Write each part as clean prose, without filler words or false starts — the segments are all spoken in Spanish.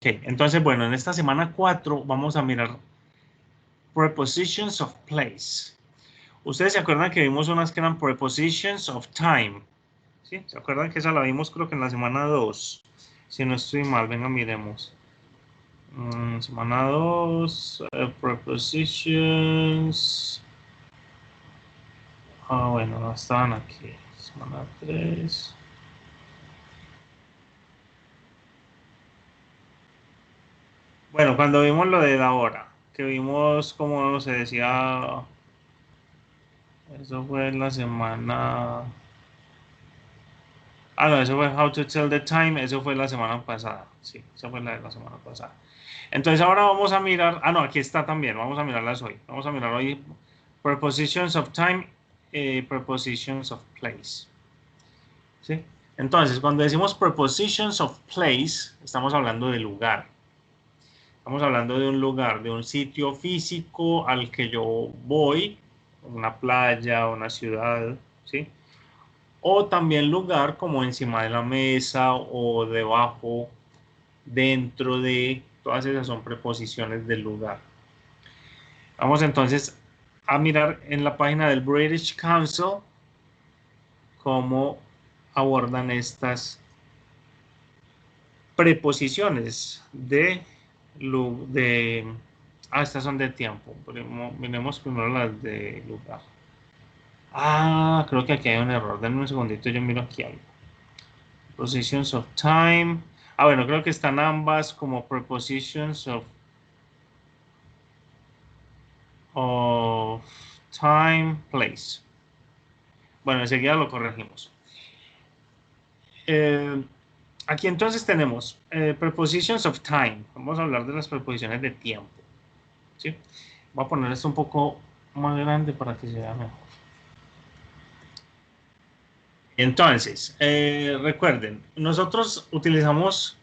Entonces, bueno, en esta semana 4 vamos a mirar prepositions of place. Ustedes se acuerdan que vimos unas que eran prepositions of time. ¿Sí? ¿Se acuerdan que esa la vimos creo que en la semana 2? Si no estoy mal, venga, miremos. Semana 2, prepositions. Bueno, no estaban aquí. Semana 3. Bueno, cuando vimos lo de la hora, que vimos cómo se decía, eso fue la semana... no, eso fue How to Tell the Time, eso fue la semana pasada. Sí, eso fue la de la semana pasada. Entonces ahora vamos a mirar, no, aquí está también, vamos a mirarlas hoy. Vamos a mirar hoy prepositions of time, prepositions of place. ¿Sí? Entonces, cuando decimos prepositions of place, estamos hablando de lugar. Estamos hablando de un lugar, de un sitio físico al que yo voy, una playa, una ciudad, ¿sí? O también lugar como encima de la mesa o debajo, dentro de, todas esas son preposiciones del lugar. Vamos entonces a mirar en la página del British Council cómo abordan estas preposiciones estas son de tiempo. Miremos primero las de lugar. Creo que aquí hay un error. Denme un segundito, yo miro aquí algo. Prepositions of time. Bueno, creo que están ambas como prepositions of time, place. Bueno, enseguida lo corregimos. Aquí entonces tenemos prepositions of time. Vamos a hablar de las preposiciones de tiempo. ¿Sí? Voy a poner esto un poco más grande para que se vea mejor. Entonces, recuerden, nosotros utilizamos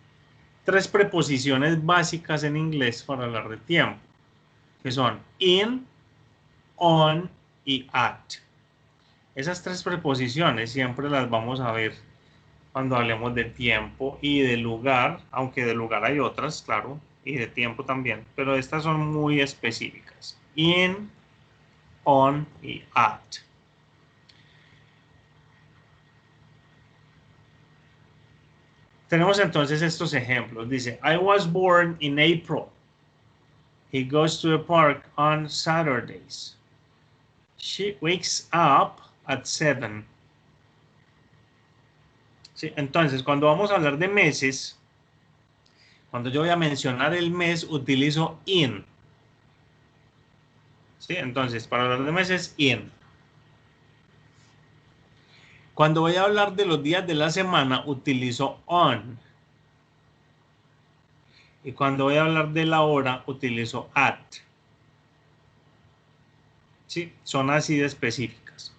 3 preposiciones básicas en inglés para hablar de tiempo, que son in, on y at. Esas 3 preposiciones siempre las vamos a ver cuando hablemos de tiempo y de lugar, aunque de lugar hay otras, claro, y de tiempo también, pero estas son muy específicas. In, on y at. Tenemos entonces estos ejemplos. Dice, I was born in April. He goes to the park on Saturdays. She wakes up at 7. ¿Sí? Entonces, cuando vamos a hablar de meses, cuando yo voy a mencionar el mes, utilizo in. ¿Sí? Entonces, para hablar de meses, in. Cuando voy a hablar de los días de la semana, utilizo on. Y cuando voy a hablar de la hora, utilizo at. ¿Sí? Son así de específicas.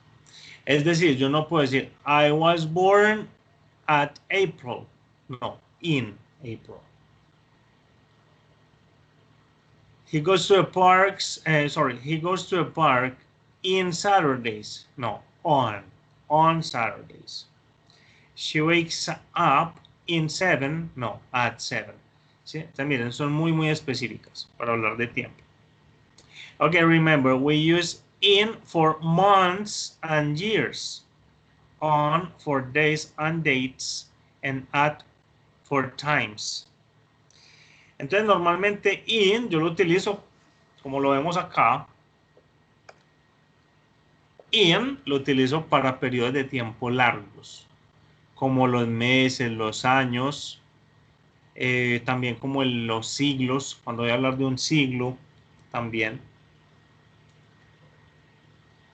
Es decir, yo no puedo decir, I was born at April. No, in April. He goes to a he goes to a park in Saturdays. No, on Saturdays. She wakes up in 7. No, at 7. ¿Sí? Entonces, miren, son muy, muy específicas para hablar de tiempo. Okay, remember, we use in for months and years, on for days and dates, and at for times. Entonces, normalmente in yo lo utilizo, como lo vemos acá, in lo utilizo para periodos de tiempo largos, como los meses, los años, también como los siglos, cuando voy a hablar de un siglo, también.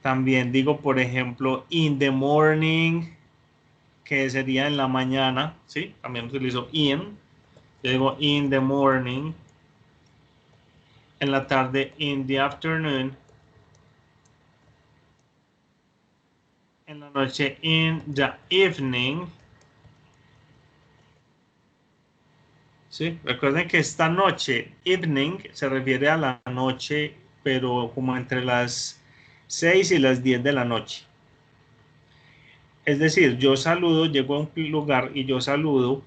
También digo, por ejemplo, in the morning, que sería en la mañana, ¿sí? También utilizo in. Yo digo in the morning. En la tarde, in the afternoon. En la noche, in the evening. ¿Sí? Recuerden que esta noche, evening, se refiere a la noche, pero como entre las 6 y las 10 de la noche. Es decir, yo saludo, llego a un lugar y yo saludo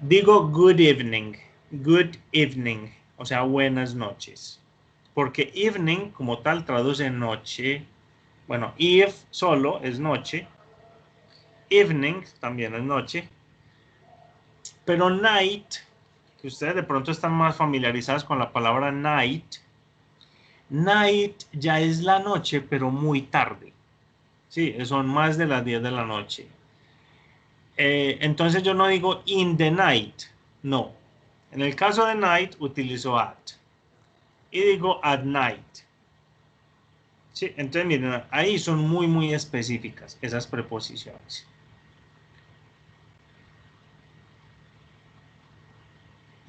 Digo good evening, o sea, buenas noches. Porque evening como tal traduce noche. Bueno, eve solo es noche. Evening también es noche. Pero night, que ustedes de pronto están más familiarizados con la palabra night. Night ya es la noche, pero muy tarde. Sí, son más de las 10 de la noche. Entonces yo no digo in the night, no. En el caso de night utilizo at. Y digo at night. Sí, entonces miren, ahí son muy específicas esas preposiciones.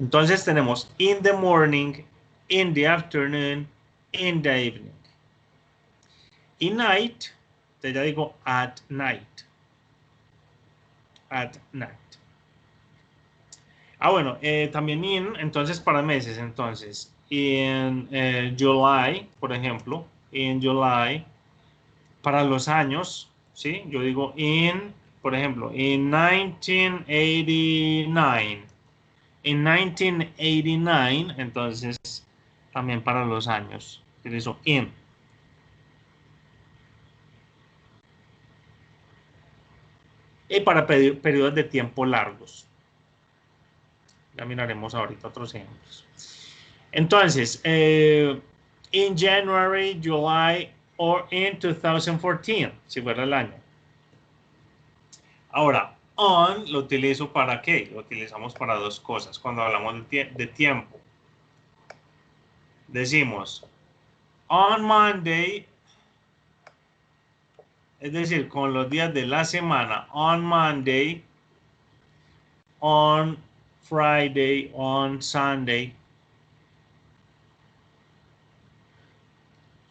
Entonces tenemos in the morning, in the afternoon, in the evening. Y night, te ya digo at night. At night. Bueno, también in, entonces para meses, entonces, en July, por ejemplo, en July, para los años, ¿sí? Yo digo in, por ejemplo, in 1989. En 1989, entonces, también para los años, utilizo in. Y para periodos de tiempo largos. Ya miraremos ahorita otros ejemplos. Entonces, in January, July, or in 2014, si fuera el año. Ahora, on lo utilizo para qué? Lo utilizamos para dos cosas. Cuando hablamos de tiempo, decimos on Monday, es decir, con los días de la semana, on Monday, on Friday, on Sunday.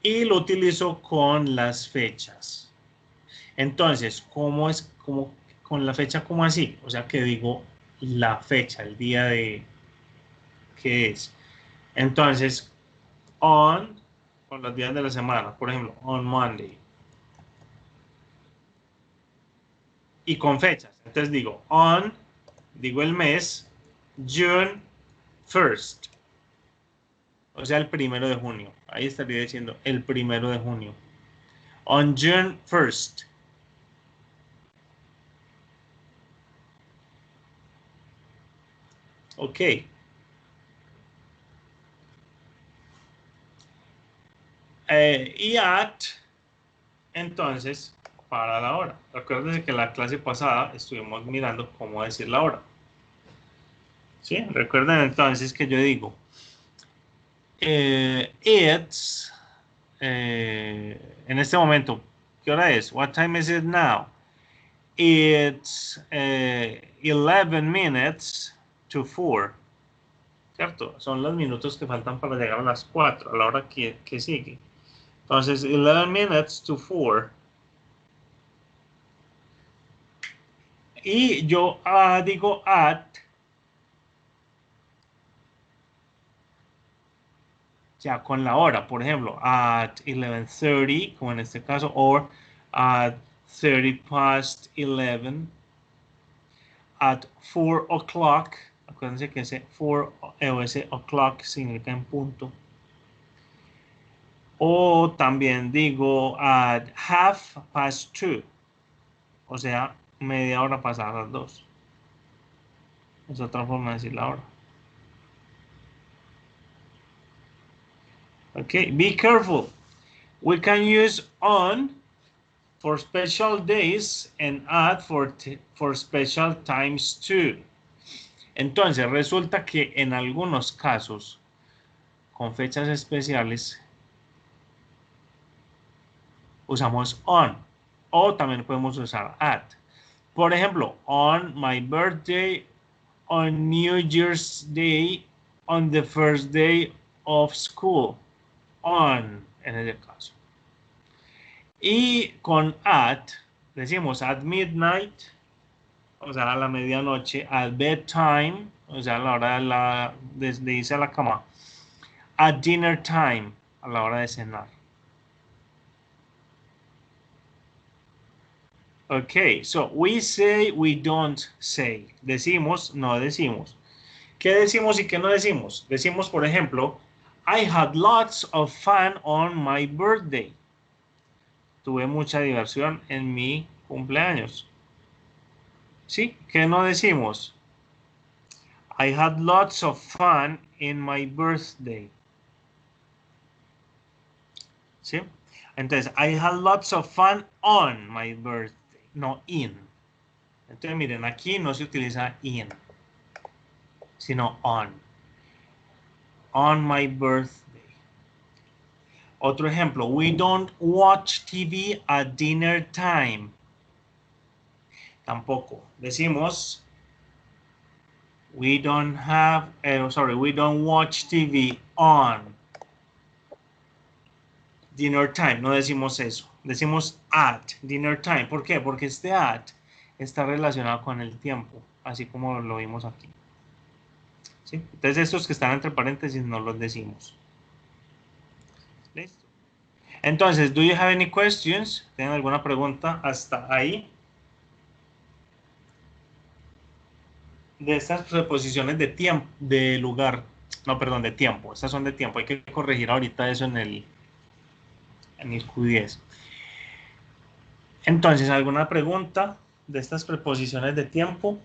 Y lo utilizo con las fechas. Entonces, ¿cómo es? ¿Cómo, con la fecha como así? O sea, que digo la fecha, el día de qué es. Entonces, on, con los días de la semana, por ejemplo, on Monday. Y con fechas. Entonces digo on, digo el mes, June 1st. O sea, el 1 de junio. Ahí estaría diciendo el 1 de junio. On June 1st. Ok. Y at, entonces, para la hora. Recuérdense que en la clase pasada estuvimos mirando cómo decir la hora. ¿Sí? Recuerden entonces que yo digo it's en este momento, ¿qué hora es? What time is it now? It's 11 minutes to 4. ¿Cierto? Son los minutos que faltan para llegar a las 4, a la hora que sigue. Entonces, 11 minutes to 4. Y yo digo at, ya con la hora, por ejemplo, at 11:30, como en este caso, or at 30 past 11, at 4 o'clock, acuérdense que ese 4 o ese o'clock significa en punto. O también digo at 2:30, o sea, media hora pasada las 2. Es otra forma de decir la hora. Okay, be careful. We can use on for special days and at for special times too. Entonces, resulta que en algunos casos, con fechas especiales, usamos on. O también podemos usar at. Por ejemplo, on my birthday, on New Year's Day, on the first day of school. On, en ese caso. Y con at, decimos at midnight, o sea, a la medianoche, at bedtime, o sea, a la hora de irse a la cama, at dinner time, a la hora de cenar. Okay, so we say, we don't say. Decimos, no decimos. ¿Qué decimos y qué no decimos? Decimos, por ejemplo, I had lots of fun on my birthday. Tuve mucha diversión en mi cumpleaños. ¿Sí? ¿Qué no decimos? I had lots of fun in my birthday. ¿Sí? Entonces, I had lots of fun on my birthday, no in. Entonces, miren, aquí no se utiliza in, sino on. On my birthday. Otro ejemplo, we don't watch TV at dinner time. Tampoco. Decimos, we don't watch TV on dinner time. No decimos eso. Decimos at dinner time. ¿Por qué? Porque este at está relacionado con el tiempo, así como lo vimos aquí. ¿Sí? Entonces estos que están entre paréntesis no los decimos. ¿Listo? Entonces, do you have any questions? ¿Tienen alguna pregunta hasta ahí? De estas preposiciones de tiempo, de lugar, no, perdón, de tiempo. Estas son de tiempo. Hay que corregir ahorita eso en el Q10. Entonces, ¿alguna pregunta de estas preposiciones de tiempo?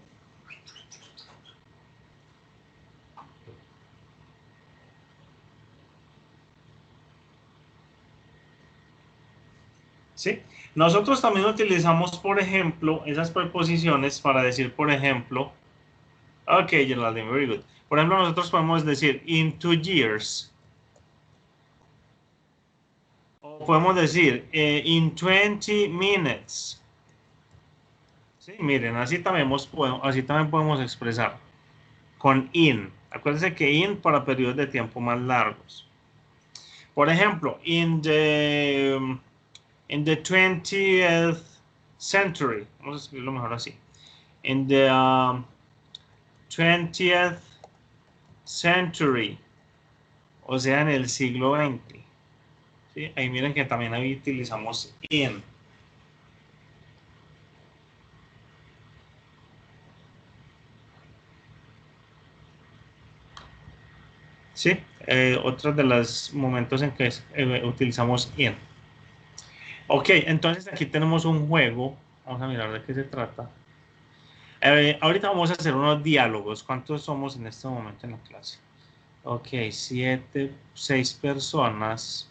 ¿Sí? Nosotros también utilizamos, por ejemplo, esas preposiciones para decir, por ejemplo, ok, Geraldine, very good. Por ejemplo, nosotros podemos decir in 2 years. O podemos decir in 20 minutes. Sí, miren, así también podemos expresar con in. Acuérdense que in para periodos de tiempo más largos. Por ejemplo, in the 20th century. Vamos a escribirlo mejor así. In the 20th century. O sea, en el siglo XX. ¿Sí? Ahí miren que también ahí utilizamos in. ¿Sí? Otros de los momentos en que utilizamos in. Ok, entonces aquí tenemos un juego. Vamos a mirar de qué se trata. Ahorita vamos a hacer unos diálogos. ¿Cuántos somos en este momento en la clase? Ok, 6 personas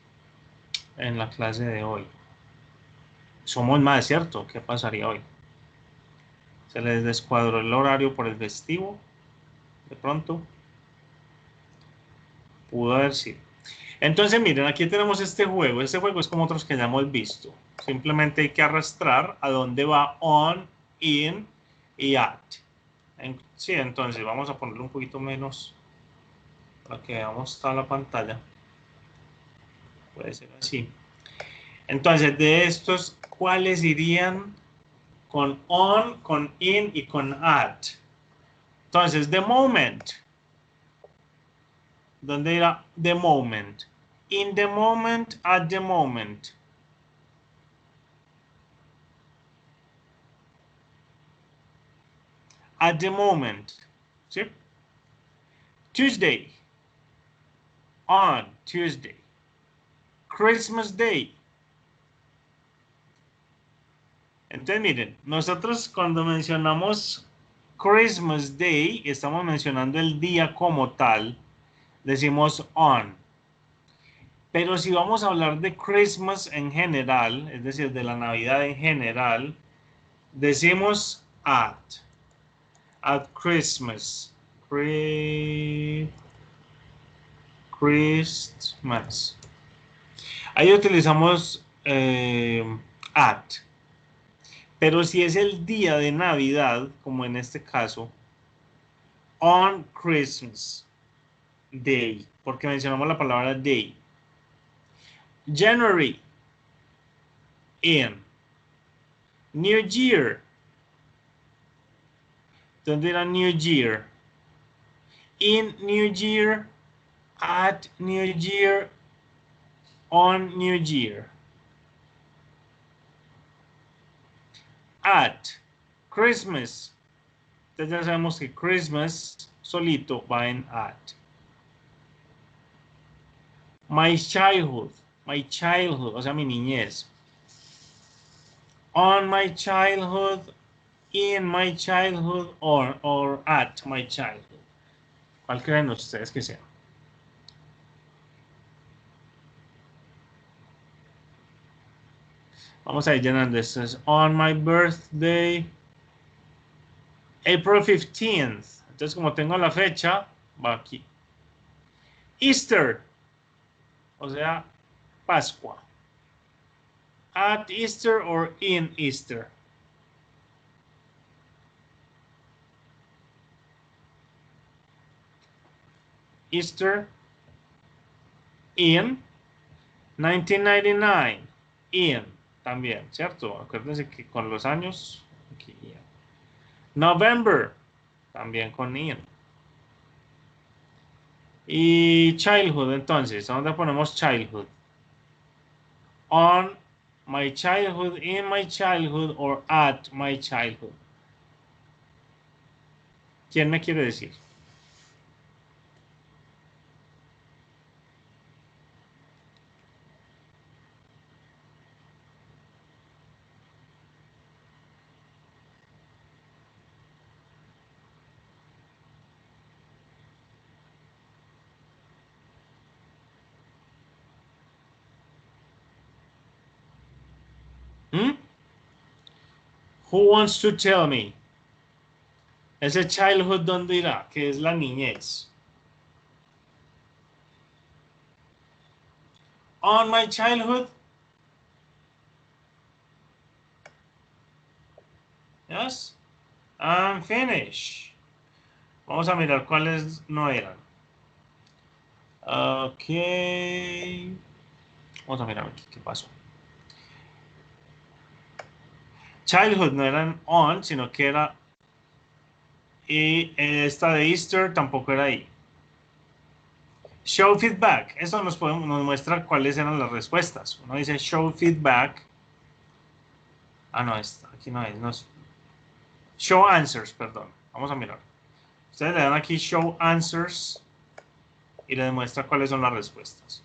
en la clase de hoy. Somos más, ¿cierto? ¿Qué pasaría hoy? ¿Se les descuadró el horario por el festivo? De pronto. Pudo haber sido. Entonces, miren, aquí tenemos este juego. Este juego es como otros que ya hemos visto. Simplemente hay que arrastrar a dónde va on, in y at. Sí, entonces vamos a ponerlo un poquito menos para que veamos toda la pantalla. Puede ser así. Entonces, de estos, ¿cuáles irían con on, con in y con at? Entonces, the moment. ¿Dónde irá the moment? In the moment, at the moment. At the moment. ¿Sí? Tuesday. On Tuesday. Christmas Day. Entonces, miren, nosotros cuando mencionamos Christmas Day, estamos mencionando el día como tal, decimos on. Pero si vamos a hablar de Christmas en general, es decir, de la Navidad en general, decimos at. At Christmas. Christmas. Ahí utilizamos at. Pero si es el día de Navidad, como en este caso, on Christmas Day, porque mencionamos la palabra day. January, in. New Year. ¿Dónde era New Year? In New Year, at New Year, on New Year. At Christmas. Entonces ya sabemos que Christmas solito va en at. My childhood, o sea, mi niñez. On my childhood, in my childhood, or at my childhood. ¿Cuál creen ustedes que sea? Vamos a ir llenando esto. Es on my birthday, April 15th. Entonces, como tengo la fecha, va aquí. Easter, o sea, Pascua. At Easter or in Easter. Easter, in 1999, in también, ¿cierto? Acuérdense que con los años, aquí, November, también con in. Y childhood, entonces, ¿dónde ponemos childhood? On my childhood, in my childhood, or at my childhood. ¿Quién me quiere decir? ¿Mm? Who wants to tell me? Ese childhood, ¿dónde irá? Que es la niñez. On my childhood. Yes. I'm finished. Vamos a mirar cuáles no eran. Ok. Vamos a mirar aquí qué pasó. Childhood no eran on, sino que era. Y esta de Easter tampoco era ahí. Show feedback. Eso nos muestra cuáles eran las respuestas. Uno dice show feedback. Ah, no, aquí no es. No es. Show answers, perdón. Vamos a mirar. Ustedes le dan aquí show answers y le demuestra cuáles son las respuestas.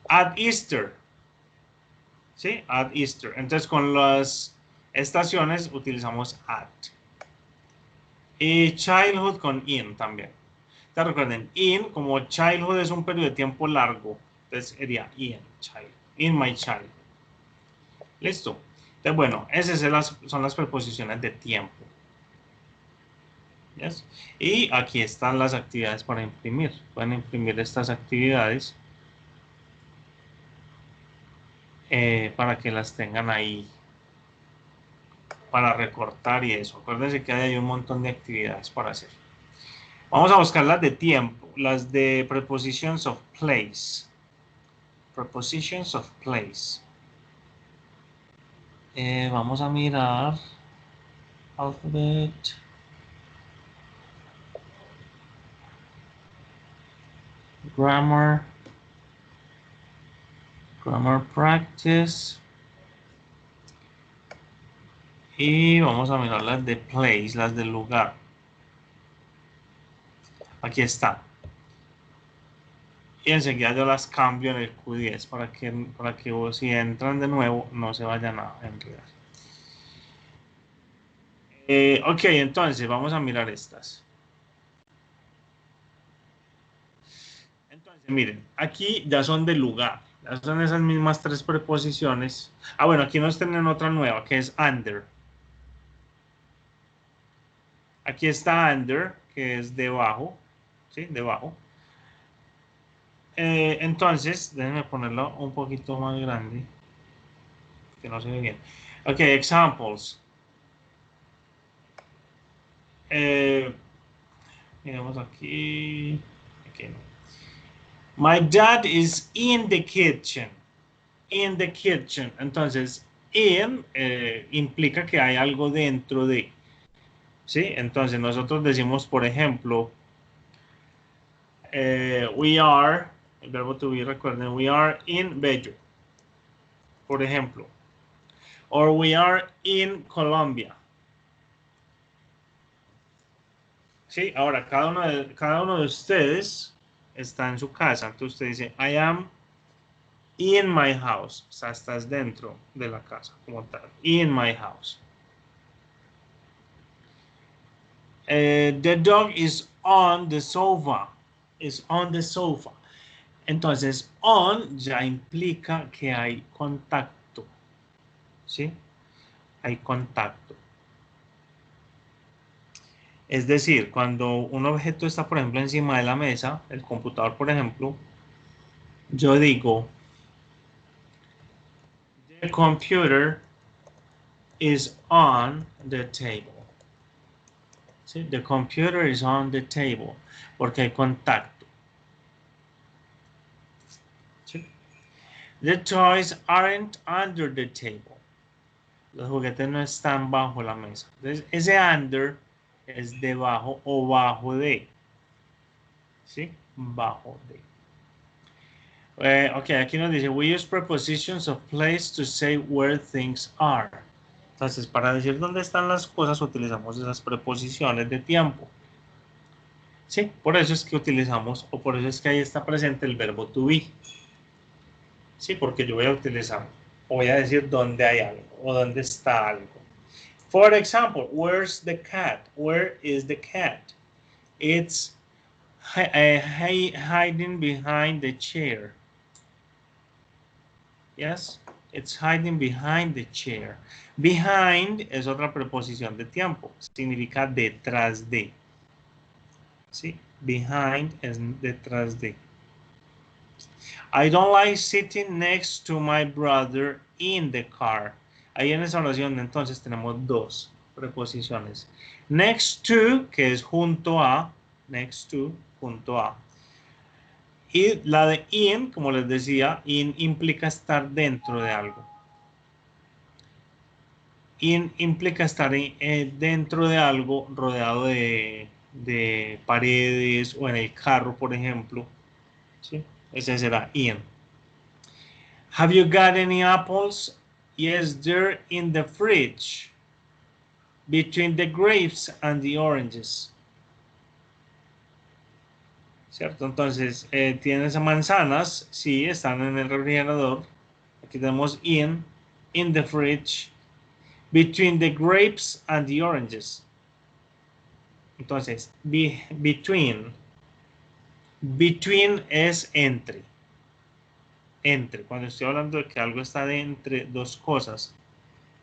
At Easter. ¿Sí? At Easter. Entonces con las estaciones utilizamos at. Y childhood con in también. Entonces recuerden, in, como childhood es un periodo de tiempo largo, entonces sería in my child. Listo. Entonces, bueno, esas son las preposiciones de tiempo. ¿Yes? Y aquí están las actividades para imprimir. Pueden imprimir estas actividades para que las tengan ahí para recortar y eso. Acuérdense que hay un montón de actividades para hacer. Vamos a buscar las de tiempo, las de prepositions of place. Prepositions of place. Vamos a mirar alphabet. Grammar practice. Y vamos a mirar las de place, las del lugar. Aquí está. Y enseguida yo las cambio en el Q10 para que si entran de nuevo no se vayan a enredar. Ok, entonces vamos a mirar estas. Entonces, miren, aquí ya son de lugar. Ya son esas mismas tres preposiciones. Ah, bueno, aquí nos tienen otra nueva que es under. Aquí está under, que es debajo. ¿Sí? Debajo. Entonces, déjenme ponerlo un poquito más grande. Que no se ve bien. Ok, examples. Miramos aquí. Okay. My dad is in the kitchen. In the kitchen. Entonces, in implica que hay algo dentro de. ¿Sí? Entonces, nosotros decimos, por ejemplo, we are, el verbo to be, recuerden, we are in bedroom. por ejemplo. Or we are in Colombia. Sí, ahora cada uno de ustedes está en su casa. Entonces usted dice, I am in my house. O sea, estás dentro de la casa como tal. In my house. The dog is on the sofa. Is on the sofa. Entonces, on ya implica que hay contacto. ¿Sí? Hay contacto. Es decir, cuando un objeto está, por ejemplo, encima de la mesa, el computador, por ejemplo, yo digo, the computer is on the table. ¿Sí? The computer is on the table, porque hay contacto. ¿Sí? The toys aren't under the table. Los juguetes no están bajo la mesa. Entonces, ese under es debajo o bajo de. ¿Sí? Bajo de. Ok, aquí nos dice, we use prepositions of place to say where things are. Entonces, para decir dónde están las cosas, utilizamos esas preposiciones de tiempo. Sí, por eso es que utilizamos, o por eso es que ahí está presente el verbo to be. Sí, porque yo voy a utilizar, o voy a decir dónde hay algo, o dónde está algo. For example, where's the cat? Where is the cat? It's hiding behind the chair. Yes, it's hiding behind the chair. Behind es otra preposición de tiempo. Significa detrás de. ¿Sí? Behind es detrás de. I don't like sitting next to my brother in the car. Ahí en esa oración entonces tenemos dos preposiciones. Next to, que es junto a. Next to, junto a. Y la de in, como les decía, in implica estar dentro de algo. In implica estar dentro de algo rodeado de paredes o en el carro, por ejemplo. ¿Sí? Ese será in. Have you got any apples? Yes, they're in the fridge. Between the grapes and the oranges. ¿Cierto? Entonces, ¿tienes manzanas? Sí, están en el refrigerador. Aquí tenemos in the fridge. Between the grapes and the oranges. Entonces, between es entre. Entre. Cuando estoy hablando de que algo está de entre dos cosas,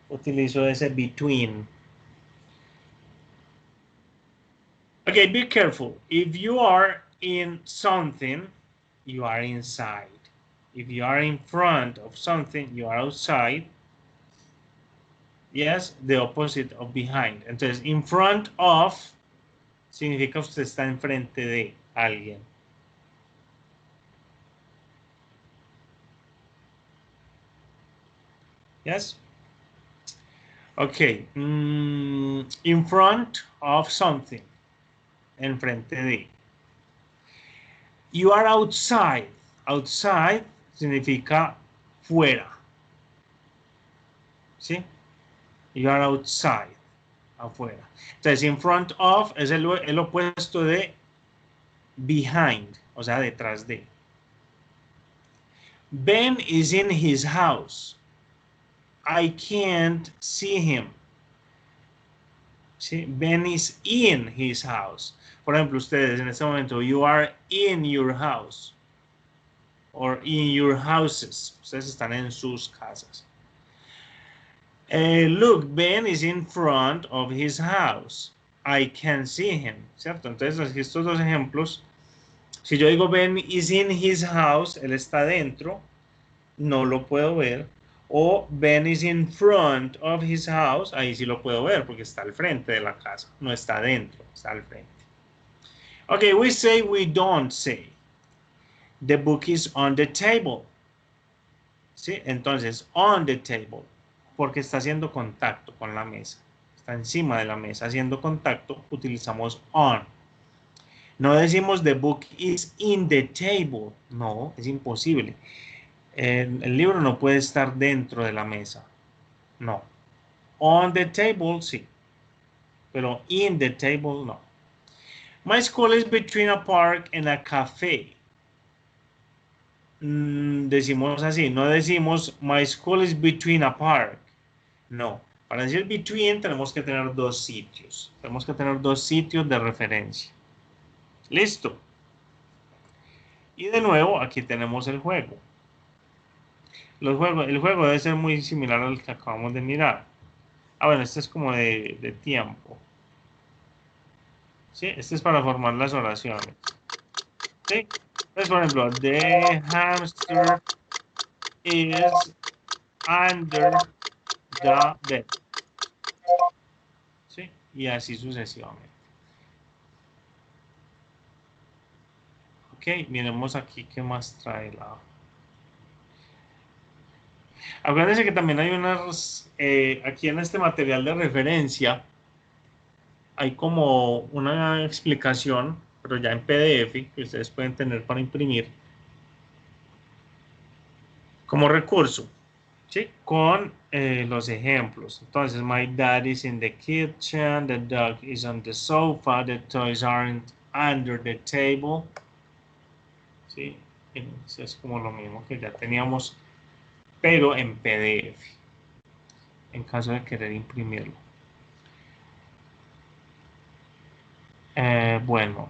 utilizo ese between. Okay, be careful. If you are in something, you are inside. If you are in front of something, you are outside. Yes, the opposite of behind. Entonces, in front of significa usted está enfrente de alguien. Yes? Okay. In front of something. Enfrente de. You are outside. Outside significa fuera. ¿Sí? You are outside. Afuera. Entonces, in front of es el opuesto de behind, o sea, detrás de. Ben is in his house. I can't see him. ¿Sí? Ben is in his house. Por ejemplo, ustedes en este momento, you are in your house. Or in your houses. Ustedes están en sus casas. Look, Ben is in front of his house. I can see him. ¿Cierto? Entonces, estos dos ejemplos, si yo digo Ben is in his house, él está dentro, no lo puedo ver. O Ben is in front of his house, ahí sí lo puedo ver porque está al frente de la casa, no está dentro, está al frente. Okay, we say, we don't say. The book is on the table. ¿Sí? Entonces, on the table, porque está haciendo contacto con la mesa. Está encima de la mesa haciendo contacto, utilizamos on. No decimos the book is in the table. No, es imposible. El libro no puede estar dentro de la mesa. No. On the table, sí. Pero in the table, no. My school is between a park and a cafe. Decimos así, no decimos my school is between a park. No. Para decir between tenemos que tener dos sitios. Tenemos que tener dos sitios de referencia. Listo. Y de nuevo, aquí tenemos el juego. El juego debe ser muy similar al que acabamos de mirar. Ah, bueno, este es como de tiempo. ¿Sí? Este es para formar las oraciones. ¿Sí? Entonces, por ejemplo, the hamster is under the bed. ¿Sí? Y así sucesivamente. Ok, miremos aquí qué más trae la... Acuérdense que también hay unas... aquí en este material de referencia hay como una explicación, pero ya en PDF, que ustedes pueden tener para imprimir, como recurso, ¿sí? Con los ejemplos. Entonces, my dad is in the kitchen, the dog is on the sofa, the toys aren't under the table, ¿sí? Eso es como lo mismo que ya teníamos, pero en PDF, en caso de querer imprimirlo. Bueno,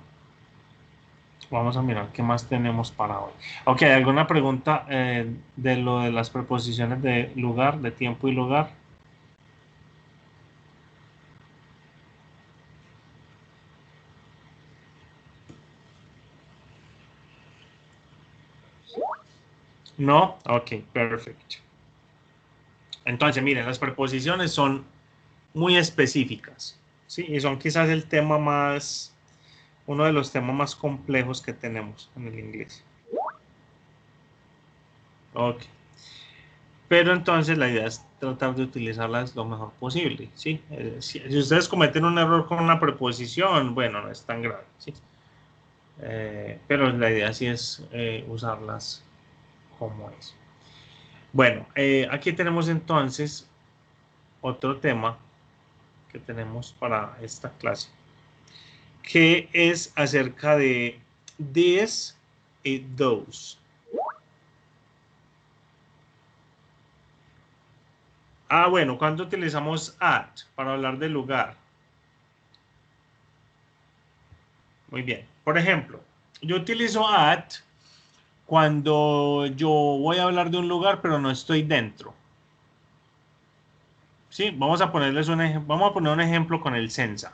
vamos a mirar qué más tenemos para hoy. Ok, ¿alguna pregunta de lo de las preposiciones de lugar, de tiempo y lugar? No, ok, perfecto. Entonces, miren, las preposiciones son muy específicas, ¿sí? Y son quizás el tema más, uno de los temas más complejos que tenemos en el inglés. Ok. Pero entonces la idea es tratar de utilizarlas lo mejor posible, ¿sí? Si ustedes cometen un error con una preposición, bueno, no es tan grave, ¿sí? Pero la idea sí es usarlas como es. Bueno, aquí tenemos entonces otro tema que tenemos para esta clase, que es acerca de this y those. Ah, bueno, cuando utilizamos at para hablar del lugar. Muy bien. Por ejemplo, yo utilizo at cuando yo voy a hablar de un lugar, pero no estoy dentro. Sí, vamos a ponerles vamos a poner un ejemplo con el Sensa.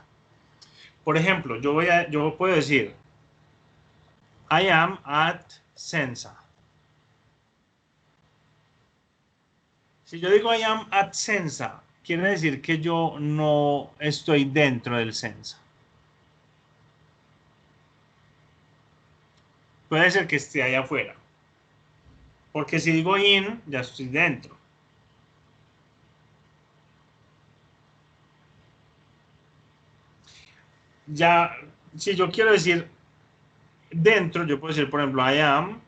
Por ejemplo, yo puedo decir, I am at Sensa. Si yo digo I am at Sensa, quiere decir que yo no estoy dentro del Sensa. Puede ser que esté allá afuera. Porque si digo in, ya estoy dentro. Ya, si yo quiero decir dentro, yo puedo decir, por ejemplo, I am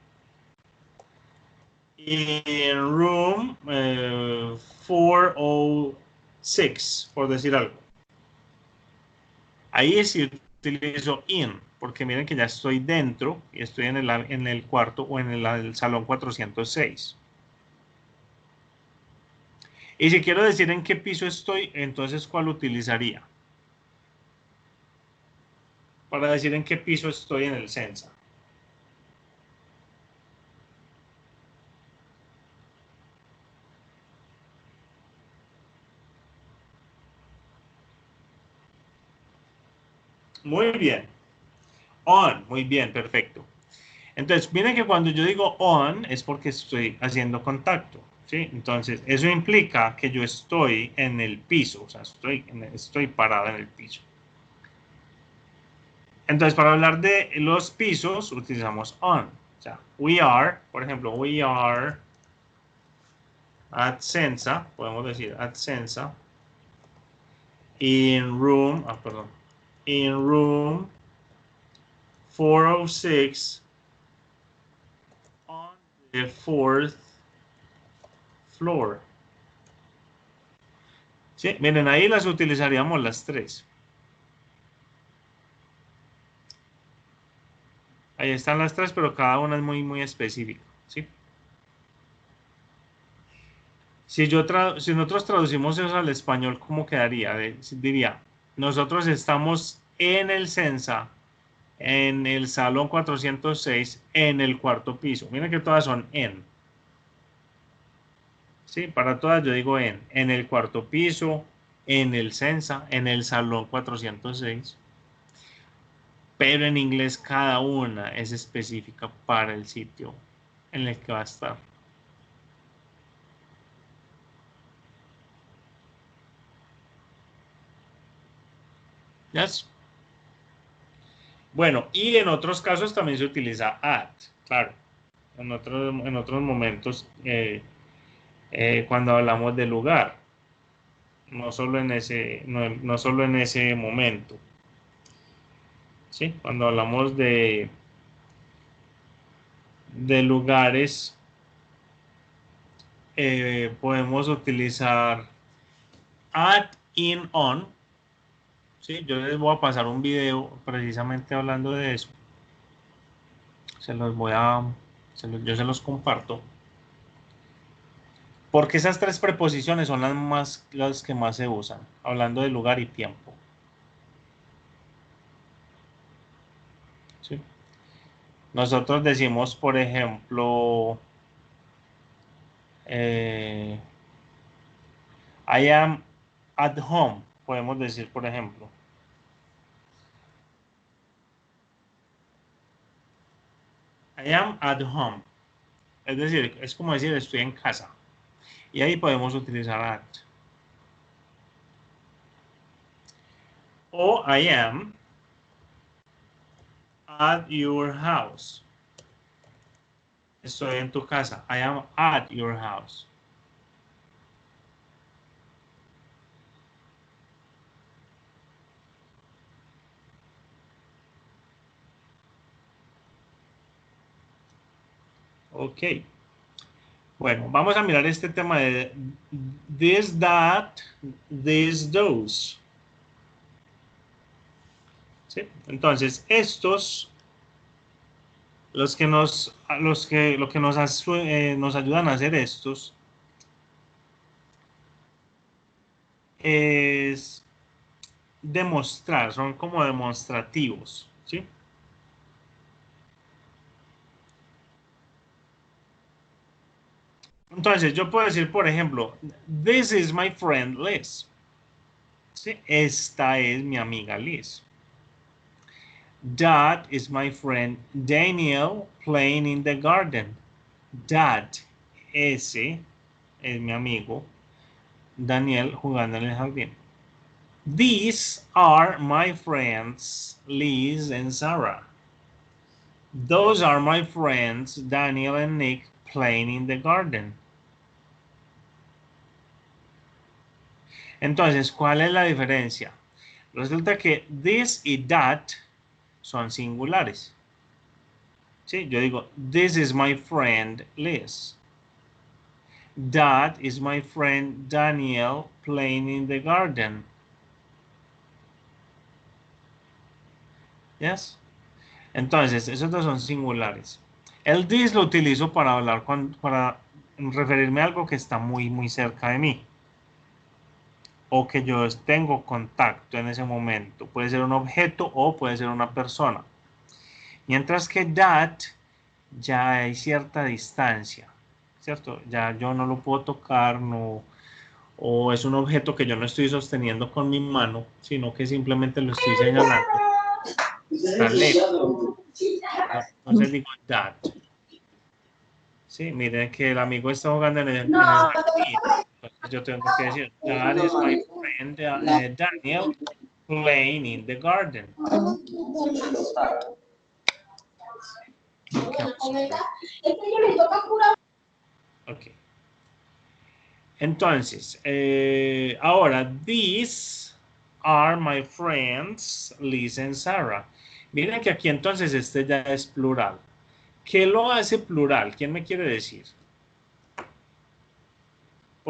in room 406, por decir algo. Ahí sí utilizo in, porque miren que ya estoy dentro y estoy en el cuarto o en el salón 406. Y si quiero decir en qué piso estoy, entonces ¿cuál utilizaría? Para decir en qué piso estoy en el Sensa. Muy bien. On, muy bien, perfecto. Entonces, miren que cuando yo digo on es porque estoy haciendo contacto, ¿sí? Entonces, eso implica que yo estoy en el piso, o sea, estoy parado en el piso. Entonces, para hablar de los pisos, utilizamos on. O sea, we are, por ejemplo, we are at Sensa, podemos decir at Sensa, in room, perdón, in room 406 on the fourth floor. Sí, miren, ahí las utilizaríamos las tres. Ahí están las tres, pero cada una es muy, muy específica, ¿sí? Si nosotros traducimos eso al español, ¿cómo quedaría? Diría, nosotros estamos en el Censa, en el salón 406, en el cuarto piso. Miren que todas son en. Sí, para todas yo digo en el cuarto piso, en el Censa, en el salón 406. Pero en inglés cada una es específica para el sitio en el que va a estar. Yes. Bueno, y en otros casos también se utiliza at, claro. En otros momentos, cuando hablamos de lugar, no solo en ese momento. ¿Sí? Cuando hablamos de lugares, podemos utilizar at, in, on. ¿Sí? Yo les voy a pasar un video precisamente hablando de eso. Yo se los comparto. Porque esas tres preposiciones son las que más se usan, hablando de lugar y tiempo. ¿Sí? Nosotros decimos, por ejemplo, I am at home. Podemos decir, por ejemplo. I am at home. Es decir, es como decir estoy en casa. Y ahí podemos utilizar at. O I am at your house. Estoy en tu casa. I am at your house. Ok. Bueno, vamos a mirar este tema de this, that, this, those. ¿Sí? Entonces, estos, lo que nos ayudan a hacer estos es demostrar, son como demostrativos, ¿sí? Entonces, yo puedo decir, por ejemplo, this is my friend Liz. ¿Sí? Esta es mi amiga Liz. That is my friend Daniel playing in the garden. That, ese, es mi amigo Daniel jugando en el jardín. These are my friends Liz and Sarah. Those are my friends Daniel and Nick playing in the garden. Entonces, ¿cuál es la diferencia? Resulta que this y that son singulares. ¿Sí? Yo digo, this is my friend Liz. That is my friend Daniel playing in the garden. Yes. Entonces, esos dos son singulares. El this lo utilizo para hablar para referirme a algo que está muy, muy cerca de mí. O que yo tengo contacto en ese momento. Puede ser un objeto o puede ser una persona. Mientras que that ya hay cierta distancia, ¿cierto? Ya yo no lo puedo tocar, no, o es un objeto que yo no estoy sosteniendo con mi mano, sino que simplemente lo estoy señalando. Está lejos. Entonces digo that. Sí, miren que el amigo está jugando en el jardín. Entonces yo tengo que decir, that is my friend Daniel playing in the garden. Ok. Entonces, ahora, these are my friends Liz and Sarah. Miren que aquí entonces este ya es plural. ¿Qué lo hace plural? ¿Quién me quiere decir?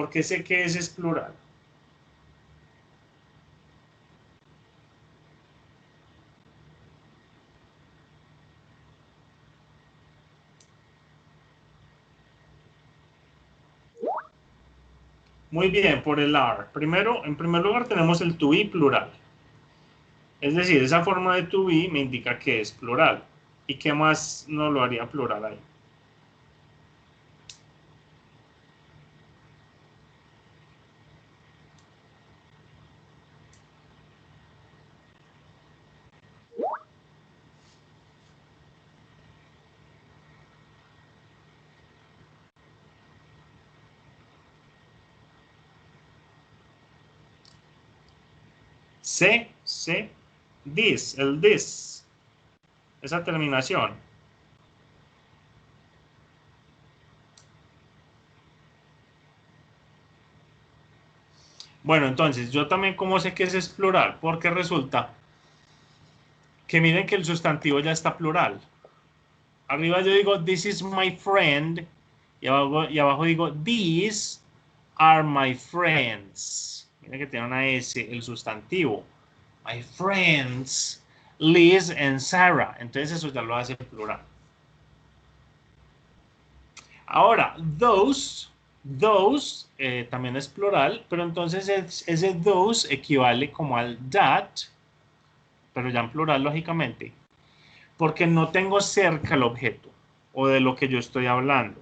porque sé que ese es plural. Muy bien, por el are. Primero, en primer lugar tenemos el to be plural. Es decir, esa forma de to be me indica que es plural. ¿Y qué más no lo haría plural ahí? This, el this, esa terminación. Bueno, entonces, yo también cómo sé que ese es plural, porque resulta que miren que el sustantivo ya está plural. Arriba yo digo, this is my friend, y abajo digo, these are my friends. Miren que tiene una S, el sustantivo. My friends, Liz and Sarah. Entonces eso ya lo hace plural. Ahora, those también es plural, pero entonces ese those equivale como al that, pero ya en plural lógicamente, porque no tengo cerca el objeto o de lo que yo estoy hablando.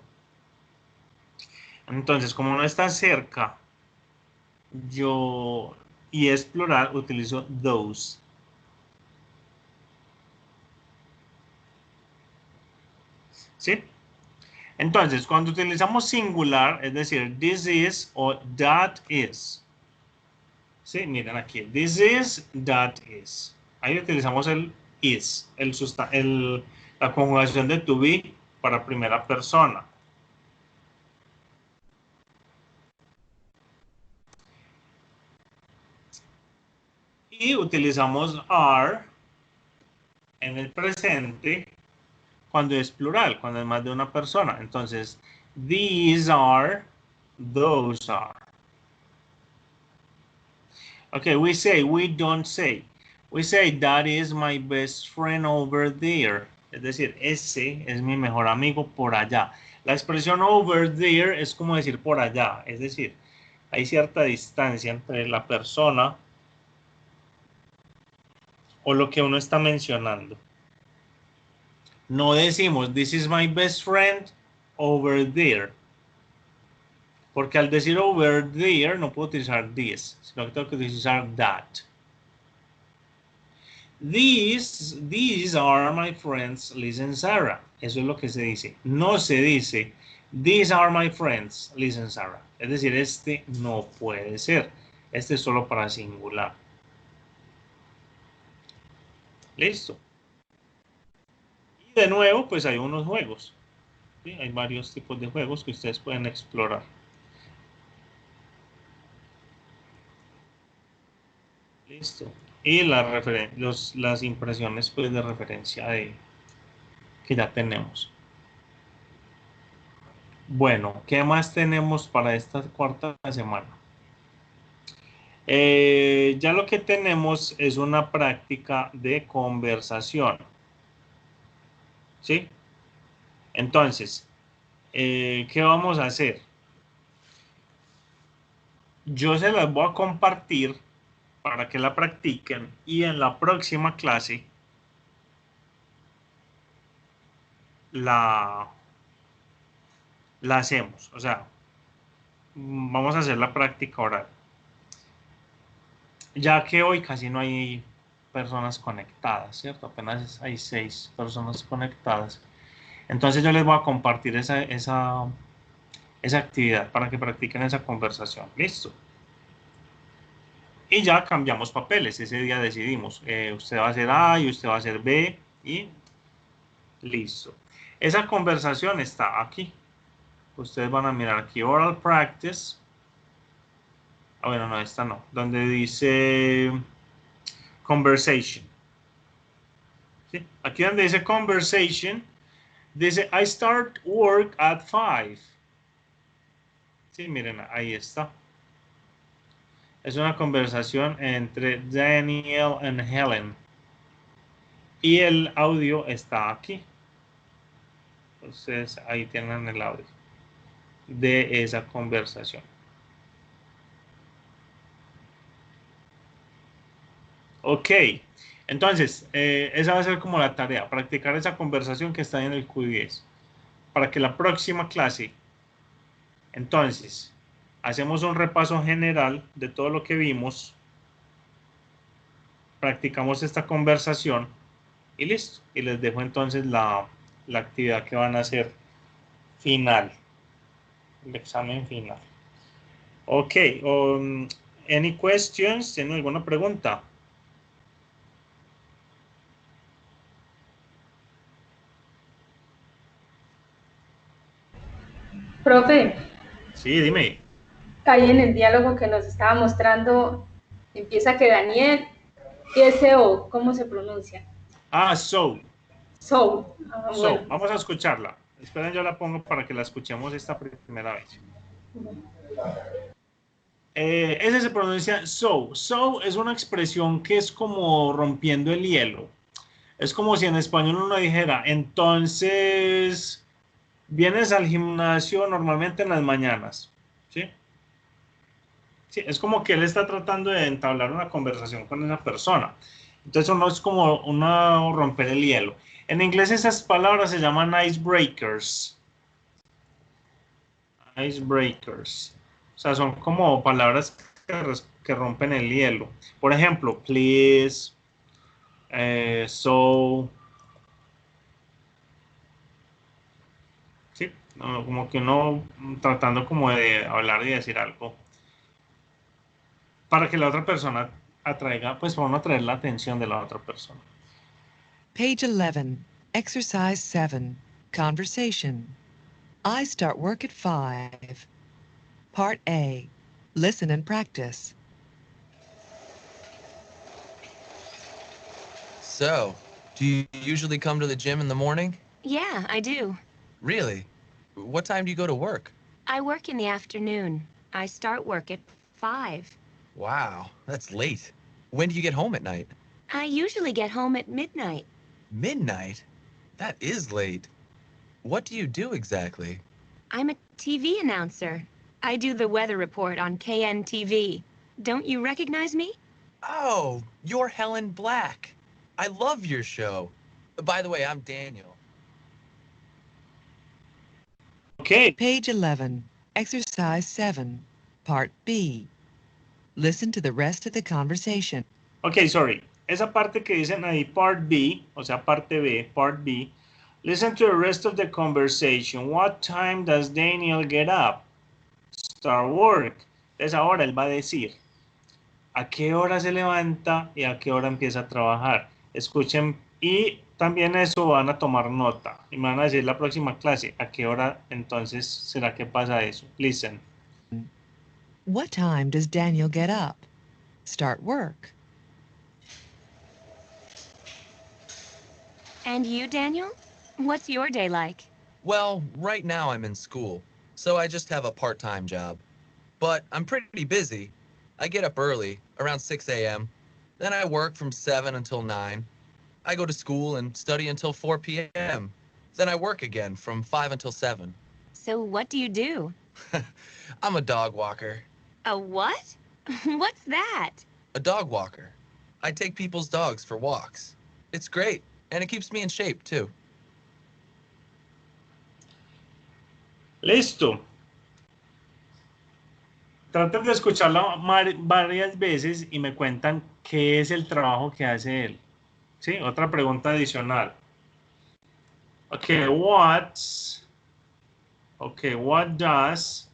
Entonces, como no está cerca, y es plural, utilizo those. ¿Sí? Entonces, cuando utilizamos singular, es decir, this is o that is. Sí, miren aquí, this is, that is. Ahí utilizamos el is, la conjugación de to be para primera persona. Y utilizamos are en el presente cuando es plural, cuando es más de una persona. Entonces, these are, those are. Okay, we don't say. We say, that is my best friend over there. Es decir, ese es mi mejor amigo por allá. La expresión over there es como decir por allá. Es decir, hay cierta distancia entre la persona o lo que uno está mencionando. No decimos, this is my best friend over there. Porque al decir over there no puedo utilizar this, sino que tengo que utilizar that. These are my friends, Liz and Sarah. Eso es lo que se dice. No se dice, these are my friends, Liz and Sarah. Es decir, este no puede ser. Este es solo para singular. Listo. Y de nuevo, pues hay unos juegos. ¿Sí? Hay varios tipos de juegos que ustedes pueden explorar. Listo. Y las impresiones pues, de referencia que ya tenemos. Bueno, ¿qué más tenemos para esta cuarta semana? Ya lo que tenemos es una práctica de conversación. ¿Sí? Entonces, ¿qué vamos a hacer? Yo se las voy a compartir para que la practiquen y en la próxima clase la hacemos. O sea, vamos a hacer la práctica oral. Ya que hoy casi no hay personas conectadas, ¿cierto? Apenas hay 6 personas conectadas. Entonces yo les voy a compartir esa actividad para que practiquen esa conversación. ¿Listo? Y ya cambiamos papeles. Ese día decidimos. Usted va a hacer A y usted va a hacer B. Y listo. Esa conversación está aquí. Ustedes van a mirar aquí Oral Practice. Ah, bueno, no, esta no. Donde dice Conversation. ¿Sí? Aquí donde dice Conversation, dice I start work at 5. Sí, miren, ahí está. Es una conversación entre Daniel y Helen. Y el audio está aquí. Entonces, ahí tienen el audio de esa conversación. Ok. Entonces, esa va a ser como la tarea, practicar esa conversación que está en el Q10. Para que la próxima clase, entonces, hacemos un repaso general de todo lo que vimos, practicamos esta conversación y listo. Y les dejo entonces la actividad que van a hacer final, el examen final. Ok, any questions? ¿Tienen alguna pregunta? Profe, Sí, dime. ahí en el diálogo que nos estaba mostrando, empieza que Daniel, S-O, ¿cómo se pronuncia? Ah, so, Bueno. vamos a escucharla. Esperen, yo la pongo para que la escuchemos esta primera vez. Ese se pronuncia so. So es una expresión que es como rompiendo el hielo. Es como si en español uno dijera, entonces, vienes al gimnasio normalmente en las mañanas, ¿sí? Sí, es como que él está tratando de entablar una conversación con esa persona. Entonces uno es como una romper el hielo. En inglés esas palabras se llaman icebreakers. Icebreakers. O sea, son como palabras que rompen el hielo. Por ejemplo, please, so. Sí, no, como que uno tratando como de hablar y decir algo para que la otra persona atraiga, pues para uno atraer la atención de la otra persona. Page 11, Exercise 7, Conversation. I start work at 5. Part A, listen and practice. So, do you usually come to the gym in the morning? Yeah, I do. Really? What time do you go to work? I work in the afternoon. I start work at 5. Wow, that's late. When do you get home at night? I usually get home at midnight. Midnight? That is late. What do you do exactly? I'm a TV announcer. I do the weather report on KNTV. Don't you recognize me? Oh, you're Helen Black. I love your show. By the way, I'm Daniel. Ok, Page 11, Exercise 7, Part B. Listen to the rest of the conversation. ok, sorry. Esa parte que dicen ahí, part B, o sea, parte B, part B. Listen to the rest of the conversation. What time does Daniel get up? Start work. Entonces ahora él va a decir a qué hora se levanta y a qué hora empieza a trabajar. Escuchen y también eso van a tomar nota y me van a decir la próxima clase a qué hora entonces será que pasa eso. Listen. What time does Daniel get up? Start work. And you, Daniel? What's your day like? Well, right now I'm in school, so I just have a part-time job. But I'm pretty busy. I get up early, around 6 a.m. Then I work from 7 until 9. I go to school and study until 4 p.m. Then I work again from 5 until 7. So what do you do? I'm a dog walker. A what? What's that? A dog walker. I take people's dogs for walks. It's great, and it keeps me in shape, too. Listo. Traten de escucharla varias veces y me cuentan qué es el trabajo que hace él. ¿Sí? Otra pregunta adicional. Okay, what does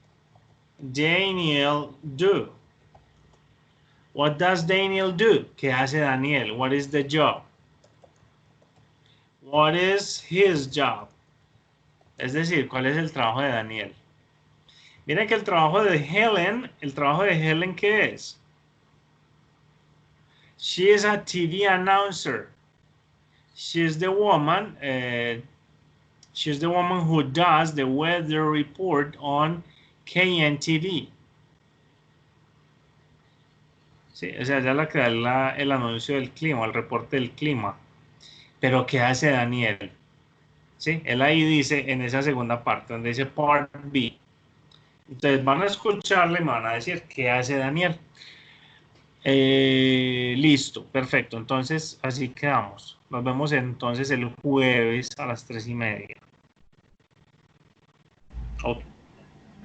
Daniel do? What does Daniel do? ¿Qué hace Daniel? What is the job? What is his job? Es decir, ¿cuál es el trabajo de Daniel? Miren que el trabajo de Helen, ¿qué es? She is a TV announcer. She's the woman who does the weather report on KNTV. Sí, o sea, ya la que da el anuncio del clima, el reporte del clima. Pero ¿qué hace Daniel? Sí, él ahí dice en esa segunda parte, donde dice Part B. Entonces van a escucharle y me van a decir qué hace Daniel. Listo, perfecto. Entonces así quedamos. Nos vemos entonces el jueves a las 3:30. Ok.